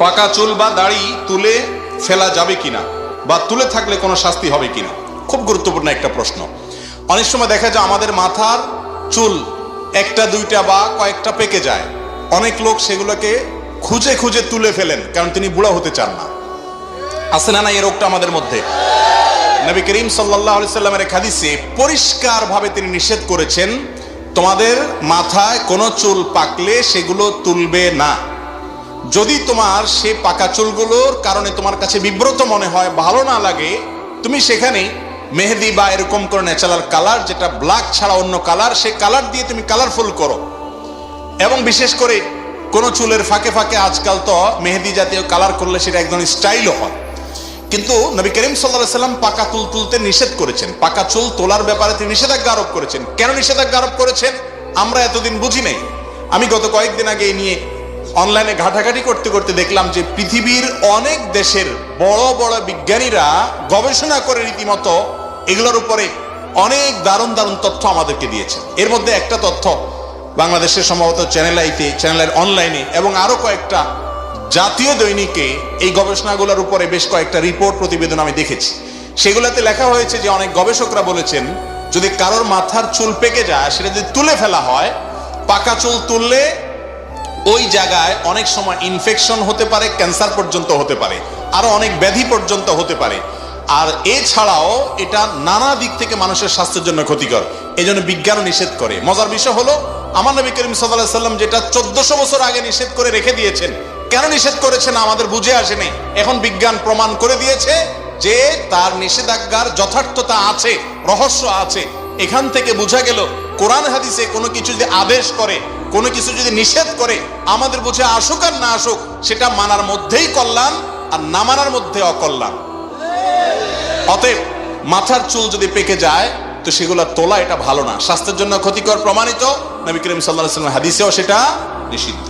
পাকা চুল বা দাড়ি তুলে ফেলা যাবে কিনা, বা তুলে থাকলে কোনো শাস্তি হবে কিনা? খুব গুরুত্বপূর্ণ একটা প্রশ্ন। অনেক সময় দেখা যায় আমাদের মাথার চুল একটা দুইটা বা কয়েকটা পেকে যায়, অনেক লোক সেগুলোকে খুঁজে খুঁজে তুলে ফেলেন, কারণ তিনি বুড়া হতে চান না। আছে না এই রোগটা আমাদের মধ্যে? নবী করিম সাল্লাল্লাহু আলাইহি সাল্লামের এক হাদিসে পরিষ্কার ভাবে তিনি নিষেধ করেছেন, তোমাদের মাথায় কোনো চুল পাকলে সেগুলো তুলবে না। যদি তোমার সে পাকা চুলগুলোর কারণে তোমার কাছে বিব্রত মনে হয়, ভালো না লাগে, তুমি সেখানে মেহেদি বা এরকম করে ন্যাচারাল কালার, যেটা ব্ল্যাক ছাড়া অন্য কালার, সে কালার দিয়ে তুমি কালারফুল করো। এবং বিশেষ করে কোন চুলের ফাঁকে ফাঁকে আজকাল তো মেহেদি জাতীয় কালার করলে সেটা একদম স্টাইলও হয়। কিন্তু নবী করিম সাল্লাল্লাহু আলাইহি সাল্লাম পাকা চুল তুলতে নিষেধ করেছেন, পাকা চুল তোলার ব্যাপারে তিনি নিষেধাজ্ঞা আরোপ করেছেন। কেন নিষেধাজ্ঞা আরোপ করেছেন আমরা এতদিন বুঝি নাই। আমি গত কয়েকদিন আগে এই নিয়ে অনলাইনে ঘাটাঘাটি করতে করতে দেখলাম যে পৃথিবীর অনেক দেশের বড় বড় বিজ্ঞানীরা গবেষণা করে রীতিমতো এগুলোর উপরে অনেক দারুণ দারুণ তথ্য আমাদেরকে দিয়েছেন। এর মধ্যে একটা তথ্য বাংলাদেশের সম্ভবত চ্যানেল আইতে, চ্যানেলের অনলাইনে এবং আরো কয়েকটা জাতীয় দৈনিকে এই গবেষণাগুলোর উপরে বেশ কয়েকটা রিপোর্ট প্রতিবেদন আমি দেখেছি। সেগুলোতে লেখা হয়েছে যে অনেক গবেষকরা বলেছেন, যদি কারোর মাথার চুল পেকে যায় সেটা যদি তুলে ফেলা হয়, পাকা চুল তুললে ওই জায়গায় অনেক সময় ইনফেকশন হতে পারে, ক্যান্সার পর্যন্ত হতে পারে, আরো অনেক ব্যাধি পর্যন্ত হতে পারে। আর এছাড়াও এটা নানা দিক থেকে মানুষের স্বাস্থ্যের জন্য ক্ষতিকর, এই জন্য বিজ্ঞান নিষেধ করে। মজার বিষয় হলো আমার নবী করিম সাল্লাল্লাহু আলাইহি সাল্লাম যেটা 1400 বছর আগে নিষেধ করে রেখে দিয়েছেন, কেন নিষেধ করেছেন আমাদের বুঝে আসেনি। এখন বিজ্ঞান প্রমাণ করে দিয়েছে যে তার নিষেধাজ্ঞার যথার্থতা আছে, রহস্য আছে। এখান থেকে বোঝা গেল কোরআন হাদিসে কোনো কিছু যদি আদেশ করে, কোনো কিছু যদি নিষেধ করে, আমাদের বুঝে আসুক আর না আসুক, সেটা মানার মধ্যেই কল্যাণ, আর না মানার মধ্যে অকল্যাণ। অতএব মাথার চুল যদি পেকে যায় তো সেগুলো তোলা এটা ভালো না, স্বাস্থ্যের জন্য ক্ষতিকর প্রমাণিত। নবী করিম সাল্লাল্লাহু আলাইহি ওয়াসাল্লাম হাদিসেও সেটা নিষিদ্ধ।